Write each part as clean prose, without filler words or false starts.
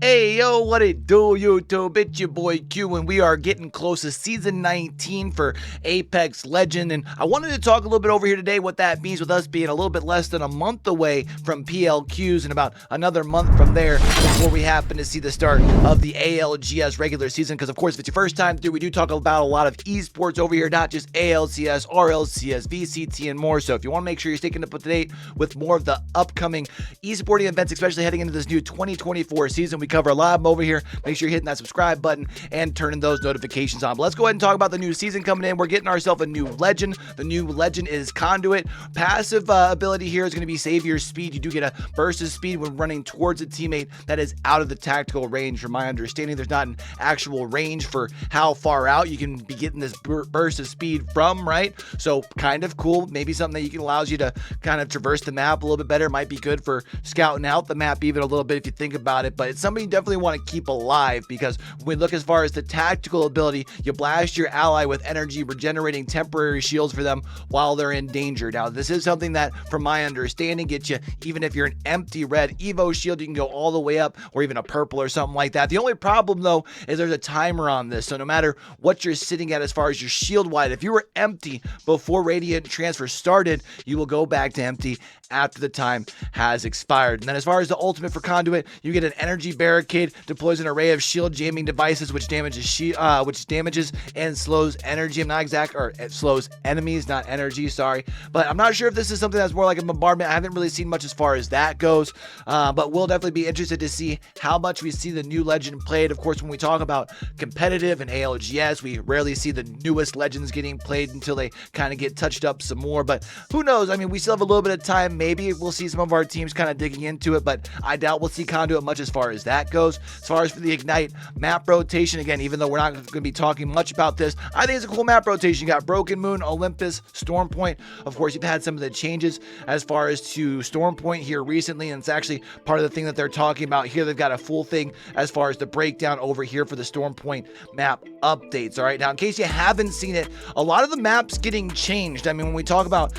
Hey yo, what it do, YouTube? It's your boy Q, and we are getting close to season 19 for Apex Legend. And I wanted to talk a little bit over here today what that means with us being a little bit less than a month away from PLQs and about another month from there before we happen to see the start of the ALGS regular season. Because, of course, if it's your first time through, we do talk about a lot of esports over here, not just ALCS, RLCS, VCT, and more. So if you want to make sure you're staying up to date with more of the upcoming esporting events, especially heading into this new 2024 season, we cover a lot of them over here. Make sure you're hitting that subscribe button and turning those notifications on. But let's go ahead and talk about the new season coming in. We're getting ourselves a new legend. The new legend is Conduit. Passive ability here is going to be save your speed. You do get a burst of speed when running towards a teammate that is out of the tactical range. From my understanding, there's not an actual range for how far out you can be getting this burst of speed from, right? So kind of cool. Maybe something that allows you to kind of traverse the map a little bit better. Might be good for scouting out the map even a little bit if you think about it. But it's something you definitely want to keep alive, because when we look as far as the tactical ability, you blast your ally with energy, regenerating temporary shields for them while they're in danger. Now, this is something that, from my understanding, gets you, even if you're an empty red Evo shield, you can go all the way up, or even a purple or something like that. The only problem, though, is there's a timer on this. So no matter what you're sitting at as far as your shield wide, if you were empty before Radiant Transfer started, you will go back to empty after the time has expired. And then as far as the ultimate for Conduit, you get an energy barricade, deploys an array of shield jamming devices which damages and slows energy. I'm not exact, or it slows enemies, not energy, sorry. But I'm not sure if this is something that's more like a bombardment. I haven't really seen much as far as that goes. But we'll definitely be interested to see how much we see the new legend played. Of course, when we talk about competitive and ALGS, we rarely see the newest legends getting played until they kind of get touched up some more. But who knows? I mean, we still have a little bit of time. Maybe we'll see some of our teams kind of digging into it, but I doubt we'll see Conduit much as far as that goes. As far as for the Ignite map rotation, again, even though we're not going to be talking much about this, I think it's a cool map rotation. You got Broken Moon, Olympus, Storm Point. Of course, you've had some of the changes as far as to Storm Point here recently, and it's actually part of the thing that they're talking about here. They've got a full thing as far as the breakdown over here for the Storm Point map updates. All right, now in case you haven't seen it, a lot of the maps getting changed. I mean, when we talk about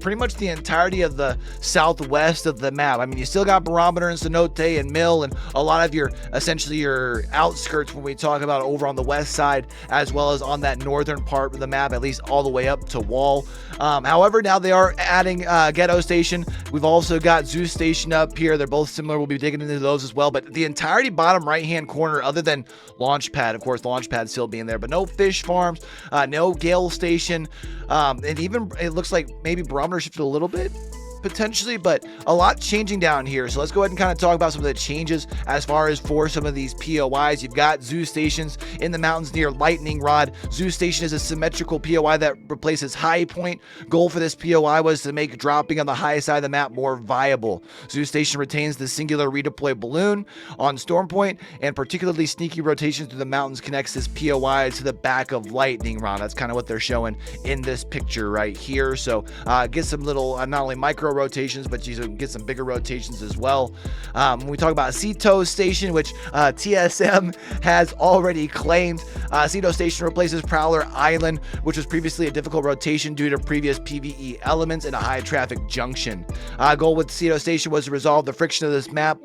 pretty much the entirety of the southwest of the map, I mean, you still got Barometer and Cenote and Mill and a lot of your, essentially your outskirts when we talk about over on the west side, as well as on that northern part of the map, at least all the way up to Wall. However, now they are adding Ghetto Station. We've also got Zeus Station up here. They're both similar. We'll be digging into those as well. But the entirety bottom right-hand corner, other than Launchpad, of course, Launchpad still being there, but no fish farms, no Gale Station, and even it looks like maybe Barometer shifted a little bit potentially, but a lot changing down here. So let's go ahead and kind of talk about some of the changes as far as for some of these POIs. You've got Zeus Stations in the mountains near Lightning Rod. Zeus Station is a symmetrical POI that replaces High Point. Goal for this POI was to make dropping on the high side of the map more viable. Zeus Station retains the singular redeploy balloon on Storm Point, and particularly sneaky rotations through the mountains connects this POI to the back of Lightning Rod. That's kind of what they're showing in this picture right here. So get some little not only micro rotations, but you can get some bigger rotations as well. When we talk about Ceto Station, which TSM has already claimed, Ceto Station replaces Prowler Island, which was previously a difficult rotation due to previous PvE elements in a high traffic junction. Goal with Ceto Station was to resolve the friction of this map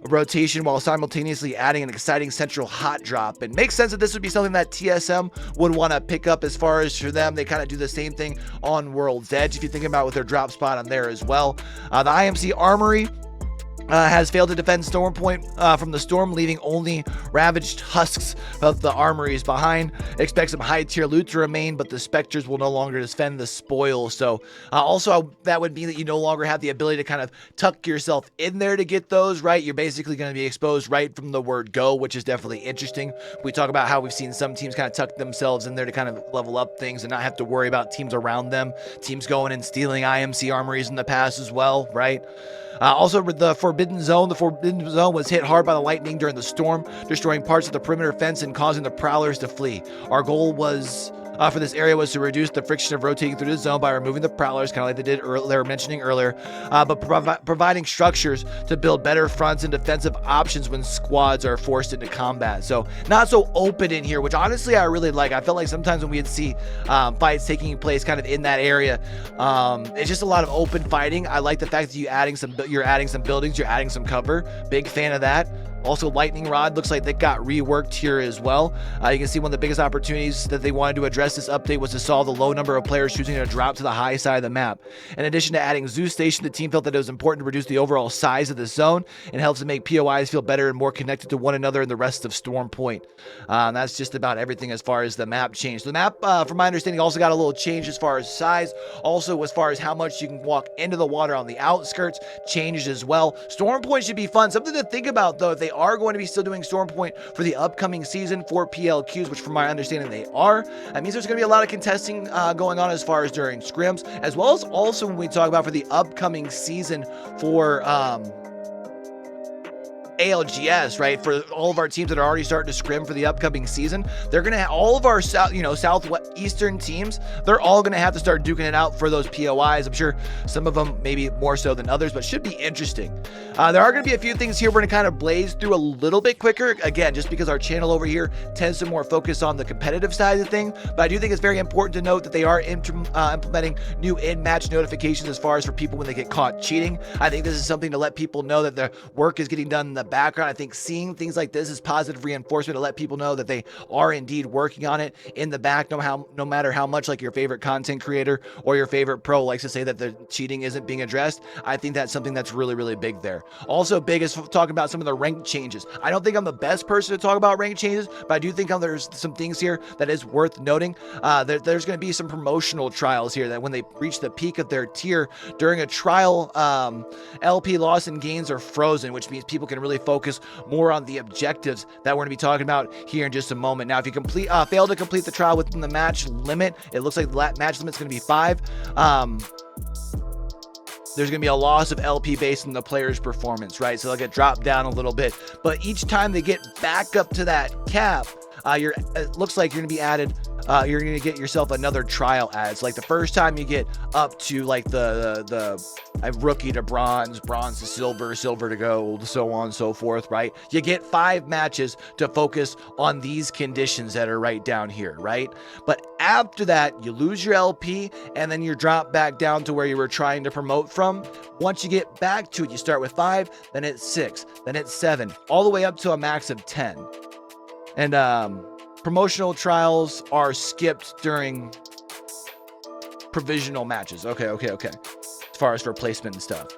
rotation while simultaneously adding an exciting central hot drop. It makes sense that this would be something that TSM would want to pick up. As far as for them, they kind of do the same thing on World's Edge, if you think about with their drop spot on there as well. The IMC Armory has failed to defend Storm Point from the storm, leaving only ravaged husks of the armories behind. Expect some high tier loot to remain, but the Spectres will no longer defend the spoil. So also that would mean that you no longer have the ability to kind of tuck yourself in there to get those, right? You're basically going to be exposed right from the word go, which is definitely interesting. We talk about how we've seen some teams kind of tuck themselves in there to kind of level up things and not have to worry about teams around them. Teams going and stealing IMC armories in the past as well, right? Also, the Forbidden Zone. The Forbidden Zone was hit hard by the lightning during the storm, destroying parts of the perimeter fence and causing the Prowlers to flee. Our goal was for this area was to reduce the friction of rotating through the zone by removing the Prowlers, kind of like they were mentioning earlier, but providing structures to build better fronts and defensive options when squads are forced into combat. So not so open in here, which honestly I really like. I felt like sometimes when we'd see fights taking place kind of in that area, it's just a lot of open fighting. I like the fact that you're adding some buildings, you're adding some cover. Big fan of that. Also, lightning rod looks like they got reworked here as well. You can see one of the biggest opportunities that they wanted to address this update was to solve the low number of players choosing to drop to the high side of the map. In addition to adding Zoo Station, the team felt that it was important to reduce the overall size of the zone and helps to make POIs feel better and more connected to one another in the rest of Storm Point. That's just about everything as far as the map change. The map, from my understanding, also got a little change as far as size. Also, as far as how much you can walk into the water on the outskirts, changed as well. Storm Point should be fun. Something to think about, though, if they are going to be still doing Storm Point for the upcoming season for PLQs, which from my understanding they are. That means there's going to be a lot of contesting going on as far as during scrims, as well as also when we talk about for the upcoming season for ALGS, right? For all of our teams that are already starting to scrim for the upcoming season, they're gonna have all of our southeastern teams. They're all gonna have to start duking it out for those POIs. I'm sure some of them maybe more so than others, but should be interesting. There are gonna be a few things here we're gonna kind of blaze through a little bit quicker. Again, just because our channel over here tends to more focus on the competitive side of the thing, but I do think it's very important to note that they are implementing new in-match notifications as far as for people when they get caught cheating. I think this is something to let people know that the work is getting done in the background. I think seeing things like this is positive reinforcement to let people know that they are indeed working on it in the back, no matter how much like your favorite content creator or your favorite pro likes to say that the cheating isn't being addressed. I think that's something that's really, really big there. Also big is talking about some of the rank changes. I don't think I'm the best person to talk about rank changes, but I do think there's some things here that is worth noting. There's going to be some promotional trials here that when they reach the peak of their tier during a trial, LP loss and gains are frozen, which means people can really focus more on the objectives that we're going to be talking about here in just a moment. Now, if you fail to complete the trial within the match limit, it looks like the match limit is going to be 5. There's going to be a loss of LP based on the player's performance, right? So they'll get dropped down a little bit. But each time they get back up to that cap, it looks like you're going to be added. You're going to get yourself another trial ads. Like the first time you get up to like the rookie to bronze, bronze to silver, silver to gold, so on and so forth, right? You get 5 matches to focus on these conditions that are right down here, right? But after that, you lose your LP and then you're dropped back down to where you were trying to promote from. Once you get back to it, you start with 5, then it's 6, then it's 7, all the way up to a max of 10. And promotional trials are skipped during provisional matches. Okay. As far as for placement and stuff.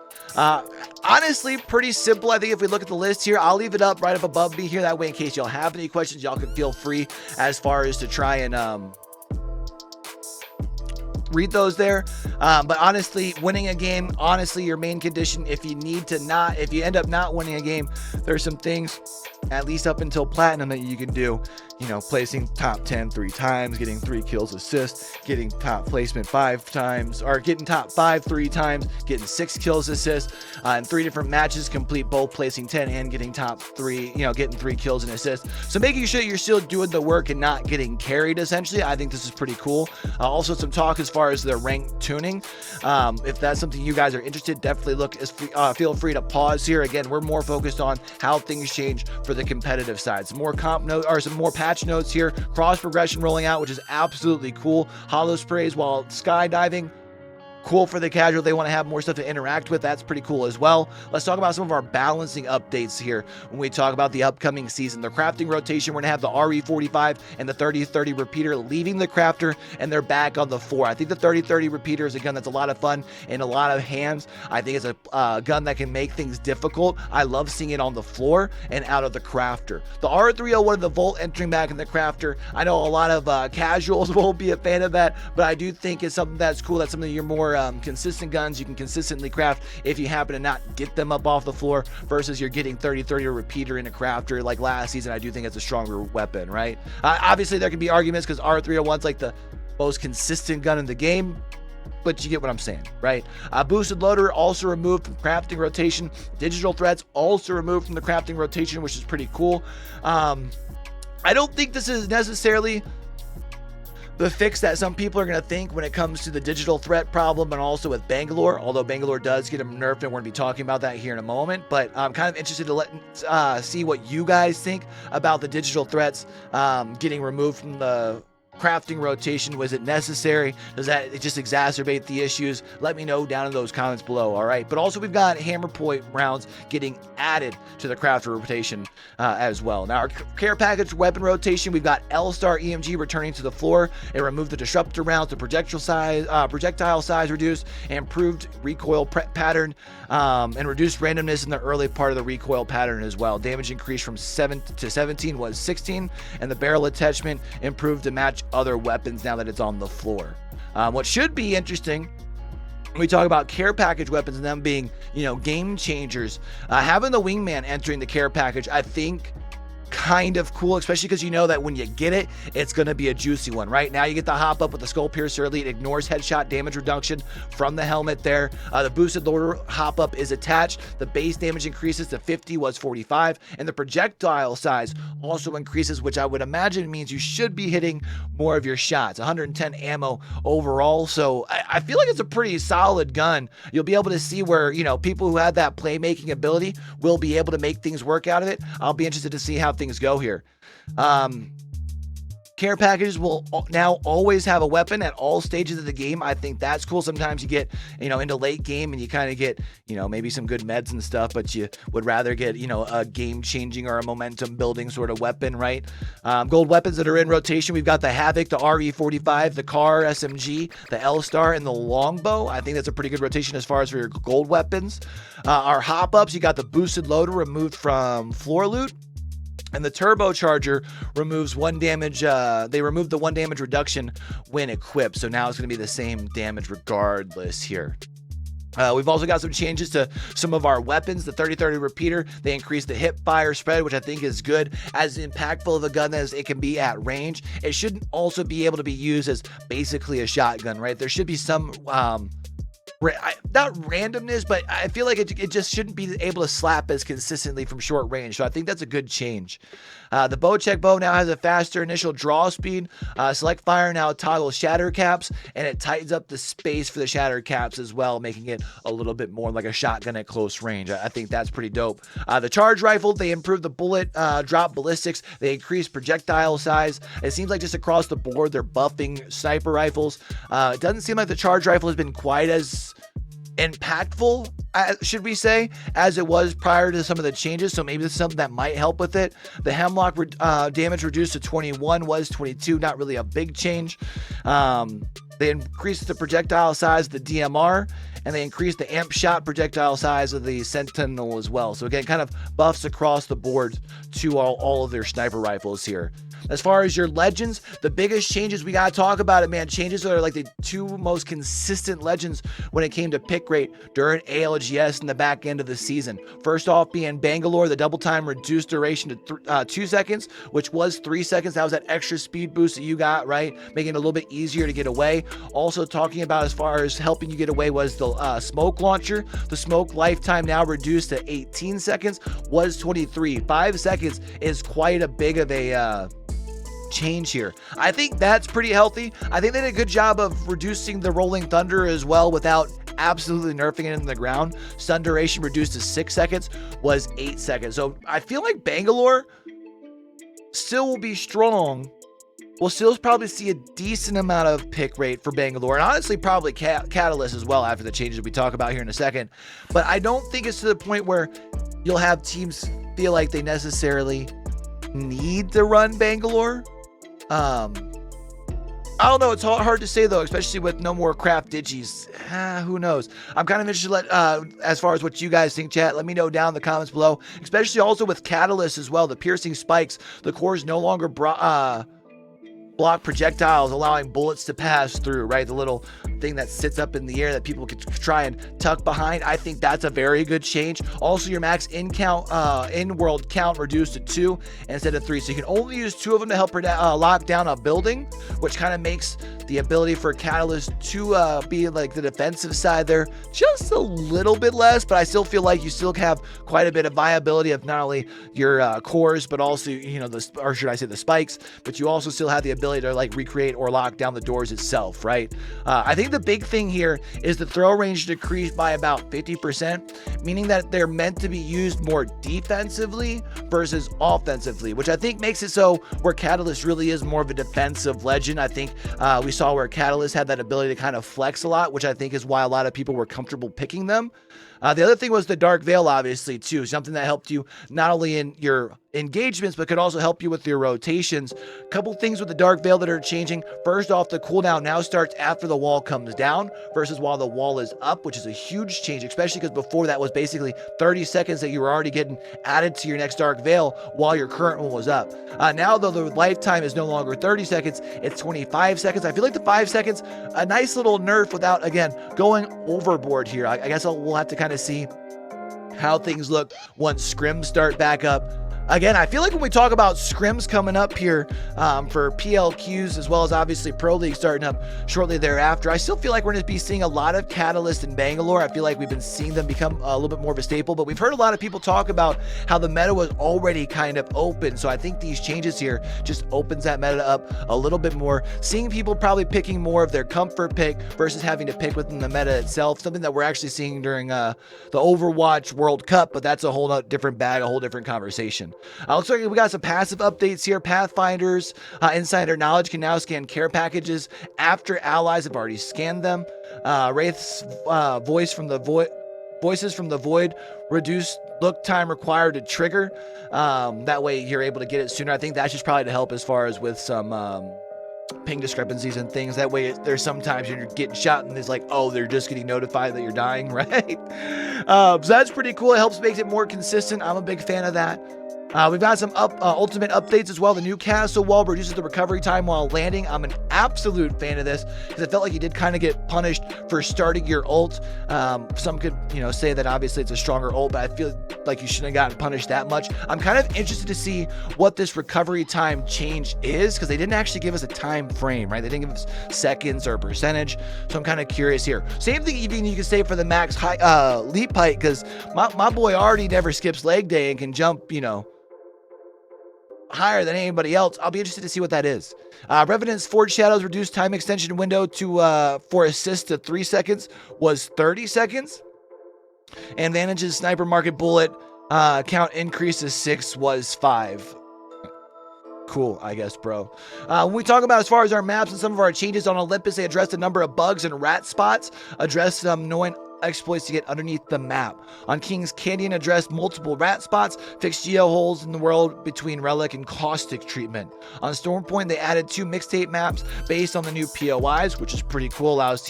Honestly, pretty simple. I think if we look at the list here, I'll leave it up right up above me here. That way, in case y'all have any questions, y'all can feel free as far as to try and read those there. But honestly, winning a game, your main condition, if you end up not winning a game, there's some things, at least up until platinum, that you can do. You know, placing top 10 3 times, getting 3 kills assists, getting top placement 5 times, or getting top 5 3 times, getting 6 kills assists, in 3 different matches, complete both placing 10 and getting top 3, getting 3 kills and assists. So making sure you're still doing the work and not getting carried, essentially. I think this is pretty cool. Also some talk as far as the rank tuning. If that's something you guys are interested, definitely feel free to pause here. Again, we're more focused on how things change for the competitive side. Some more some more patch notes here. Cross progression rolling out, which is absolutely cool. Hollow sprays while skydiving. Cool for the casual. They want to have more stuff to interact with. That's pretty cool as well. Let's talk about some of our balancing updates here when we talk about the upcoming season. The crafting rotation, we're going to have the RE45 and the 30-30 repeater leaving the crafter, and they're back on the 4. I think the 30-30 repeater is a gun that's a lot of fun in a lot of hands. I think it's a gun that can make things difficult. I love seeing it on the floor and out of the crafter. The R301 and the Volt entering back in the crafter. I know a lot of casuals won't be a fan of that, but I do think it's something that's cool. That's something you're more consistent guns you can consistently craft if you happen to not get them up off the floor versus you're getting 30-30 repeater in a crafter like last season. I do think it's a stronger weapon, right? Obviously there can be arguments because R301's like the most consistent gun in the game, but you get what I'm saying, right? Boosted loader also removed from crafting rotation. Digital threats also removed from the crafting rotation, which is pretty cool. I don't think this is necessarily the fix that some people are going to think when it comes to the digital threat problem, and also with Bangalore, although Bangalore does get them nerfed, and we're going to be talking about that here in a moment. But I'm kind of interested to see what you guys think about the digital threats getting removed from the crafting rotation? Was it necessary? Does that just exacerbate the issues? Let me know down in those comments below. All right, but also we've got hammer point rounds getting added to the craft rotation as well. Now our care package weapon rotation, we've got L-Star EMG returning to the floor. It removed the disruptor rounds, the projectile size reduced, improved recoil pattern, and reduced randomness in the early part of the recoil pattern as well. Damage increased from 7 to 17 was 16, and the barrel attachment improved to match other weapons now that it's on the floor. What should be interesting when we talk about care package weapons and them being, game changers, having the wingman entering the care package, I think kind of cool, especially because you know that when you get it, it's going to be a juicy one. Right now you get the hop up with the Skull Piercer Elite, ignores headshot damage reduction from the helmet there. The boosted loader hop up is attached. The base damage increases to 50, was 45, and the projectile size also increases, which I would imagine means you should be hitting more of your shots. 110 ammo overall, so I feel like it's a pretty solid gun. You'll be able to see where, people who have that playmaking ability will be able to make things work out of it. I'll be interested to see how things go here. Care packages will now always have a weapon at all stages of the game. I think that's cool. Sometimes you get, into late game and you kind of get, maybe some good meds and stuff, but you would rather get, a game changing or a momentum building sort of weapon, right? Gold weapons that are in rotation. We've got the Havoc, the RE45, the Car SMG, the L-Star, and the Longbow. I think that's a pretty good rotation as far as for your gold weapons. Our hop ups, you got the boosted loader removed from floor loot. And the turbocharger removes 1 damage. They removed the 1 damage reduction when equipped. So now it's going to be the same damage regardless here. We've also got some changes to some of our weapons. The 30-30 repeater, they increased the hip fire spread, which I think is good. As impactful of a gun as it can be at range, it shouldn't also be able to be used as basically a shotgun, right? There should be some not randomness, but I feel like it just shouldn't be able to slap as consistently from short range. So I think that's a good change. The bow check bow now has a faster initial draw speed. Select fire now toggles shatter caps, and it tightens up the space for the shatter caps as well, making it a little bit more like a shotgun at close range. I think that's pretty dope. The charge rifle, they improved the bullet drop ballistics. They increased projectile size. It seems like just across the board, they're buffing sniper rifles. It doesn't seem like the charge rifle has been quite as impactful, should we say, as it was prior to some of the changes. So maybe this is something that might help with it. The hemlock damage reduced to 21, was 22, not really a big change. They increased the projectile size of the DMR, and they increased the amp shot projectile size of the Sentinel as well. So again, kind of buffs across the board to all of their sniper rifles here. As far as your legends, the biggest changes, we got to talk about it, man. Changes that are like the 2 most consistent legends when it came to pick rate during ALGS in the back end of the season. First off being Bangalore, the double time reduced duration to 2 seconds, which was 3 seconds. That was that extra speed boost that you got, right? Making it a little bit easier to get away. Also talking about as far as helping you get away was the smoke launcher. The smoke lifetime now reduced to 18 seconds, was 23. 5 seconds is quite a big of a change here. I think that's pretty healthy. I think they did a good job of reducing the rolling thunder as well without absolutely nerfing it in the ground. Stun duration reduced to 6 seconds, was 8 seconds. So I feel like Bangalore still will be strong. We'll still probably see a decent amount of pick rate for Bangalore, and honestly probably Catalyst as well after the changes we talk about here in a second. But I don't think it's to the point where you'll have teams feel like they necessarily need to run Bangalore. I don't know. It's hard to say though, especially with no more craft digis. Who knows? I'm kind of interested as far as what you guys think, chat. Let me know down in the comments below, especially also with Catalyst as well. The piercing spikes, the cores no longer block projectiles, allowing bullets to pass through, right? The little thing that sits up in the air that people could try and tuck behind. I think that's a very good change. Also, your max in-world count reduced to 2 instead of 3. So you can only use 2 of them to help lock down a building, which kind of makes the ability for Catalyst to be like the defensive side there just a little bit less, but I still feel like you still have quite a bit of viability of not only your cores, but also, or should I say the spikes, but you also still have the ability to like recreate or lock down the doors itself, right? I think think the big thing here is the throw range decreased by about 50%, meaning that they're meant to be used more defensively versus offensively, which I think makes it so where Catalyst really is more of a defensive legend. I think we saw where Catalyst had that ability to kind of flex a lot, which I think is why a lot of people were comfortable picking them. The other thing was the Dark Veil, obviously, too. Something that helped you not only in your engagements, but could also help you with your rotations. Couple things with the Dark Veil that are changing. First off, the cooldown now starts after the wall comes down versus while the wall is up, which is a huge change, especially because before that was basically 30 seconds that you were already getting added to your next Dark Veil while your current one was up. Now, though, the lifetime is no longer 30 seconds, it's 25 seconds. I feel like the 5 seconds, a nice little nerf without, again, going overboard here. I guess we'll have to kind of see how things look once scrims start back up. Again, I feel like when we talk about scrims coming up here for PLQs, as well as obviously Pro League starting up shortly thereafter, I still feel like we're going to be seeing a lot of Catalyst in Bangalore. I feel like we've been seeing them become a little bit more of a staple, but we've heard a lot of people talk about how the meta was already kind of open. So I think these changes here just opens that meta up a little bit more, seeing people probably picking more of their comfort pick versus having to pick within the meta itself, something that we're actually seeing during the Overwatch World Cup, but that's a whole different bag, a whole different conversation. Looks like we got some passive updates here. Pathfinders, Insider Knowledge can now scan care packages after allies have already scanned them. Wraith's Voices from the Void reduced look time required to trigger. That way you're able to get it sooner. I think that's just probably to help as far as with some ping discrepancies and things. That way there's sometimes you're getting shot and it's like, oh, they're just getting notified that you're dying, right? So that's pretty cool. It helps make it more consistent. I'm a big fan of that. We've got some ultimate updates as well. The new castle wall reduces the recovery time while landing. I'm an absolute fan of this because I felt like you did kind of get punished for starting your ult. Some could, say that obviously it's a stronger ult, but I feel like you shouldn't have gotten punished that much. I'm kind of interested to see what this recovery time change is because they didn't actually give us a time frame, right? They didn't give us seconds or percentage. So I'm kind of curious here. Same thing even you can say for the max leap height because my boy already never skips leg day and can jump, higher than anybody else. I'll be interested to see what that is. Revenant's Forge Shadows reduced time extension window to for assist to 3 seconds was 30 seconds. And Vantage's Sniper Market Bullet count increase to 6 was 5. Cool, I guess, bro. When we talk about as far as our maps and some of our changes on Olympus, they addressed a number of bugs and rat spots, addressed some annoying exploits to get underneath the map. On King's Canyon, addressed multiple rat spots, fixed geo holes in the world between relic and caustic treatment. On Stormpoint, they added 2 mixtape maps based on the new POIs, which is pretty cool. Allows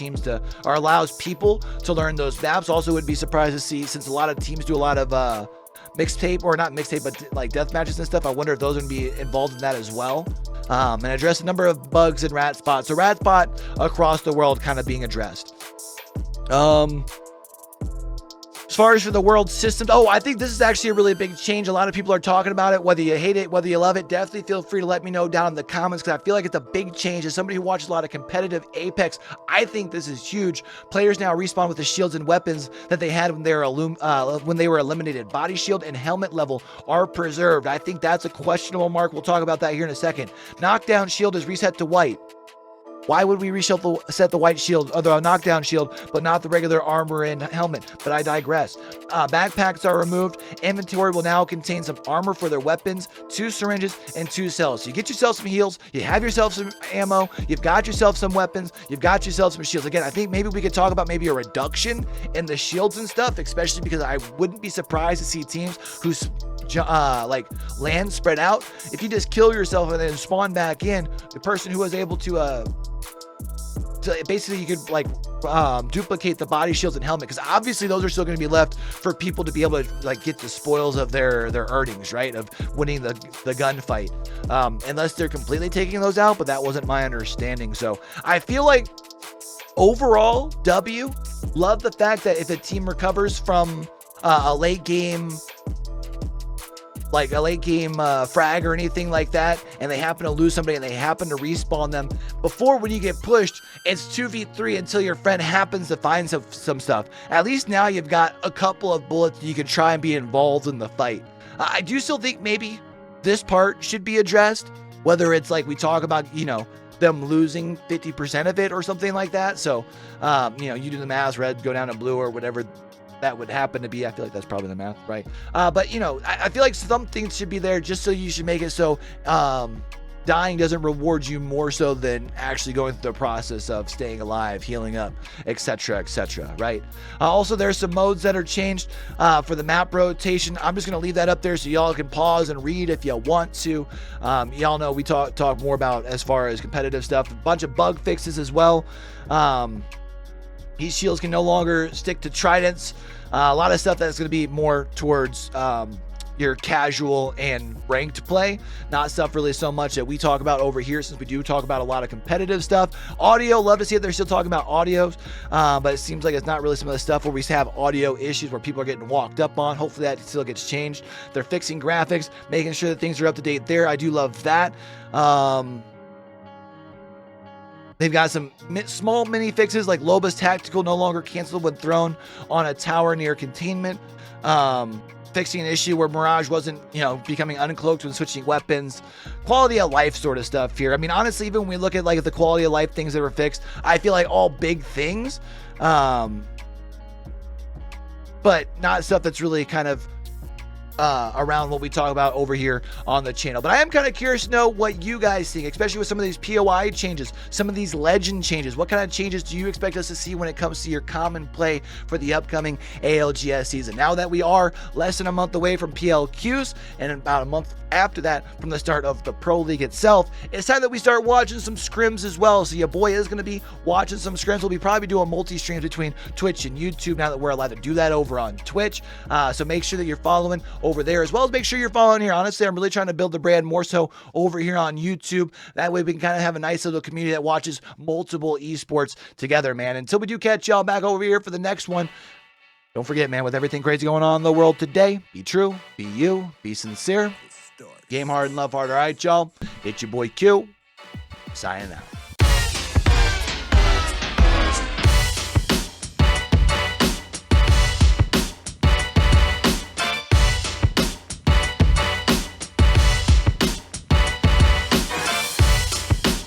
people to learn those maps. Also, would be surprised to see, since a lot of teams do a lot of mixtape, or not mixtape, but like death matches and stuff. I wonder if those are going to be involved in that as well. And address a number of bugs and rat spots. So rat spot across the world kind of being addressed. As far as for the world systems, I think this is actually a really big change. A lot of people are talking about it, whether you hate it, whether you love it. Definitely feel free to let me know down in the comments because I feel like it's a big change. As somebody who watches a lot of competitive Apex, I think this is huge. Players now respawn with the shields and weapons that they had when they were eliminated. Body shield and helmet level are preserved. I think that's a questionable mark. We'll talk about that here in a second. Knockdown shield is reset to white. Why would we set the white shield, or the knockdown shield, but not the regular armor and helmet? But I digress. Backpacks are removed. Inventory will now contain some armor for their weapons, 2 syringes, and 2 cells. So you get yourself some heals, you have yourself some ammo, you've got yourself some weapons, you've got yourself some shields. Again, I think maybe we could talk about maybe a reduction in the shields and stuff, especially because I wouldn't be surprised to see teams who's land spread out. If you just kill yourself and then spawn back in, the person who was able to basically you could duplicate the body shields and helmet, because obviously those are still going to be left for people to be able to get the spoils of their earnings, right, of winning the gunfight, unless they're completely taking those out, but that wasn't my understanding. So I feel like overall love the fact that if a team recovers from a late game frag or anything like that, and they happen to lose somebody and they happen to respawn them, before when you get pushed, it's 2v3 until your friend happens to find some stuff. At least now you've got a couple of bullets you can try and be involved in the fight. I do still think maybe this part should be addressed, whether it's like we talk about, them losing 50% of it or something like that. So, you know, you do the math, red go down to blue or whatever that would happen to be. I feel like that's probably the math, right? But, you know, I feel like some things should be there just so you should make it so dying doesn't reward you more so than actually going through the process of staying alive, healing up, etc., right? Also, there's some modes that are changed for the map rotation. I'm just going to leave that up there so y'all can pause and read if you want to. Y'all know we talk more about as far as competitive stuff, a bunch of bug fixes as well. Heat shields can no longer stick to tridents. A lot of stuff that's going to be more towards your casual and ranked play, not stuff really so much that we talk about over here, since we do talk about a lot of competitive stuff. Audio, love to see if they're still talking about audios, but it seems like it's not really some of the stuff where we have audio issues where people are getting walked up on. Hopefully that still gets changed. They're fixing graphics, making sure that things are up to date there. I do love that. They've got some small mini fixes like Loba's Tactical no longer canceled when thrown on a tower near containment. Fixing an issue where Mirage wasn't, you know, becoming uncloaked when switching weapons. Quality of life sort of stuff here. I mean, honestly, even when we look at like the quality of life things that were fixed, I feel like all big things, but not stuff that's really kind of around what we talk about over here on the channel. But I am kind of curious to know what you guys think, especially with some of these POI changes, some of these legend changes. What kind of changes do you expect us to see when it comes to your common play for the upcoming ALGS season? Now that we are less than a month away from PLQs and about a month after that from the start of the Pro League itself, it's time that we start watching some scrims as well. So your boy is going to be watching some scrims. We'll be probably doing multi-streams between Twitch and YouTube now that we're allowed to do that over on Twitch. So make sure that you're following over there, as well as make sure you're following here. Honestly, I'm really trying to build the brand more so over here on YouTube. That way we can kind of have a nice little community that watches multiple esports together, man. Until we do catch y'all back over here for the next one, don't forget, man, with everything crazy going on in the world today, be true, be you, be sincere, game hard and love hard. All right, y'all, it's your boy Q, signing out.